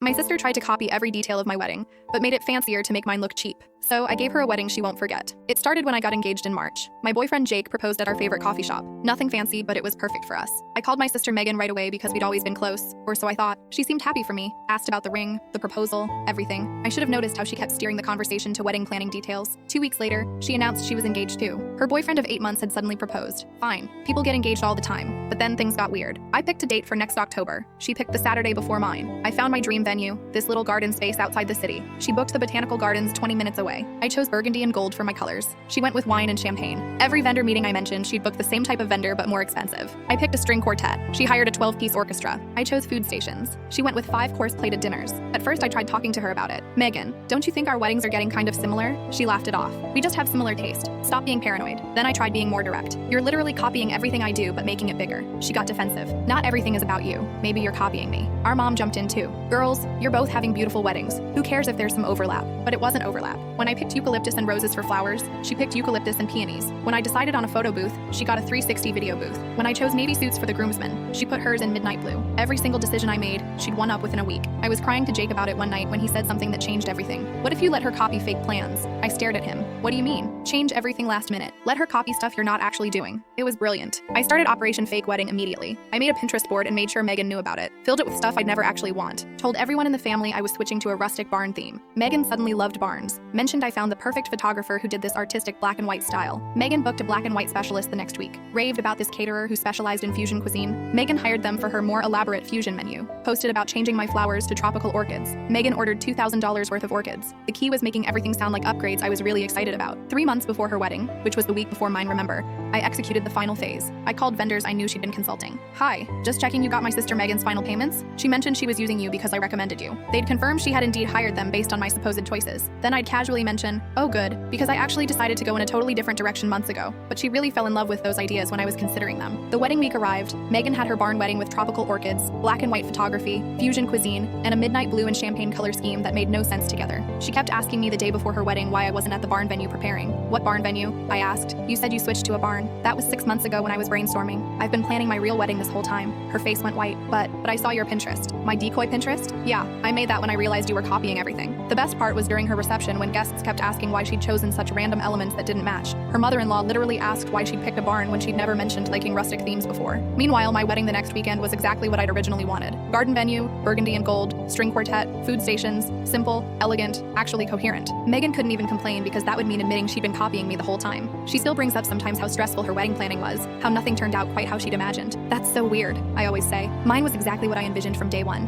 My sister tried to copy every detail of my wedding, but made it fancier to make mine look cheap. So I gave her a wedding she won't forget. It started when I got engaged in March. My boyfriend Jake proposed at our favorite coffee shop. Nothing fancy, but it was perfect for us. I called my sister Megan right away because we'd always been close, or so I thought. She seemed happy for me, asked about the ring, the proposal, everything. I should have noticed how she kept steering the conversation to wedding planning details. 2 weeks later, she announced she was engaged too. Her boyfriend of 8 months had suddenly proposed. Fine, people get engaged all the time. But then things got weird. I picked a date for next October. She picked the Saturday before mine. I found my dream venue, this little garden space outside the city. She booked the botanical gardens 20 minutes away. I chose burgundy and gold for my colors. She went with wine and champagne. Every vendor meeting I mentioned, she'd booked the same type of vendor but more expensive. I picked a string quartet. She hired a 12-piece orchestra. I chose food stations. She went with 5-course plated dinners. At first, I tried talking to her about it. Megan, don't you think our weddings are getting kind of similar? She laughed it off. We just have similar taste. Stop being paranoid. Then I tried being more direct. You're literally copying everything I do but making it bigger. She got defensive. Not everything is about you. Maybe you're copying me. Our mom jumped in too. Girls, you're both having beautiful weddings. Who cares if there's some overlap? But it wasn't overlap. When I picked eucalyptus and roses for flowers, she picked eucalyptus and peonies. When I decided on a photo booth, she got a 360 video booth. When I chose navy suits for the groomsmen, she put hers in midnight blue. Every single decision I made, she'd one up within a week. I was crying to Jake about it one night when he said something that changed everything. What if you let her copy fake plans? I stared at him. What do you mean? Change everything last minute. Let her copy stuff you're not actually doing. It was brilliant. I started Operation Fake Wedding immediately. I made a Pinterest board and made sure Megan knew about it. Filled it with stuff I'd never actually want. Told everyone in the family I was switching to a rustic barn theme. Megan suddenly loved barns. Mentioned I found the perfect photographer who did this artistic black and white style. Megan booked a black and white specialist the next week. Raved about this caterer who specialized in fusion cuisine. Megan hired them for her more elaborate fusion menu. Posted about changing my flowers to tropical orchids. Megan ordered $2,000 worth of orchids. The key was making everything sound like upgrades I was really excited about. 3 months before her wedding, which was the week before mine, remember, I executed the final phase. I called vendors I knew she'd been consulting. Hi, just checking you got my sister Megan's final payments? She mentioned she was using you because I recommended you. They'd confirmed she had indeed hired them based on my supposed choices. Then I'd casually mention, oh good, because I actually decided to go in a totally different direction months ago, but she really fell in love with those ideas when I was considering them. The wedding week arrived. Megan had her barn wedding with tropical orchids, black and white photography, fusion cuisine, and a midnight blue and champagne color scheme that made no sense together. She kept asking me the day before her wedding why I wasn't at the barn venue preparing. What barn venue? I asked. You said you switched to a barn. That was 6 months ago when I was brainstorming. I've been planning my real wedding this whole time. Her face went white. But I saw your Pinterest. My decoy Pinterest? Yeah, I made that when I realized you were copying everything. The best part was during her reception when guests kept asking why she'd chosen such random elements that didn't match. Her mother-in-law literally asked why she'd picked a barn when she'd never mentioned liking rustic themes before. Meanwhile, my wedding the next weekend was exactly what I'd originally wanted. Garden venue, burgundy and gold, string quartet, food stations, simple, elegant, actually coherent. Megan couldn't even complain because that would mean admitting she'd been copying me the whole time. She still brings up sometimes how stressful her wedding planning was, how nothing turned out quite how she'd imagined. That's so weird, I always say. Mine was exactly what I envisioned from day one.